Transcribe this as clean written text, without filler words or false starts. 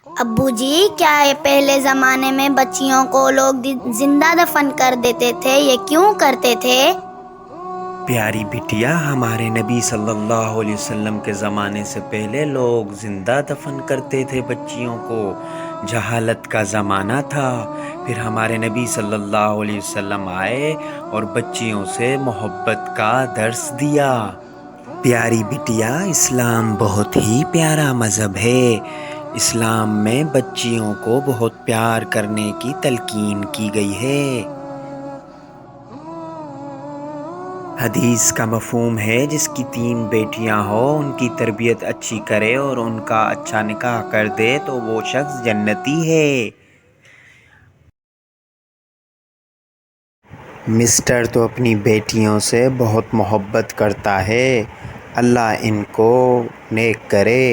ابو جی، کیا یہ پہلے زمانے میں بچیوں کو لوگ زندہ دفن کر دیتے تھے؟ یہ کیوں کرتے تھے؟ پیاری بٹیا، ہمارے نبی صلی اللہ علیہ وسلم کے زمانے سے پہلے لوگ زندہ دفن کرتے تھے بچیوں کو۔ جہالت کا زمانہ تھا، پھر ہمارے نبی صلی اللہ علیہ وسلم آئے اور بچیوں سے محبت کا درس دیا۔ پیاری بٹیا، اسلام بہت ہی پیارا مذہب ہے۔ اسلام میں بچیوں کو بہت پیار کرنے کی تلقین کی گئی ہے۔ حدیث کا مفہوم ہے، جس کی 3 بیٹیاں ہوں، ان کی تربیت اچھی کرے اور ان کا اچھا نکاح کر دے تو وہ شخص جنتی ہے۔ مسٹر تو اپنی بیٹیوں سے بہت محبت کرتا ہے۔ اللہ ان کو نیک کرے۔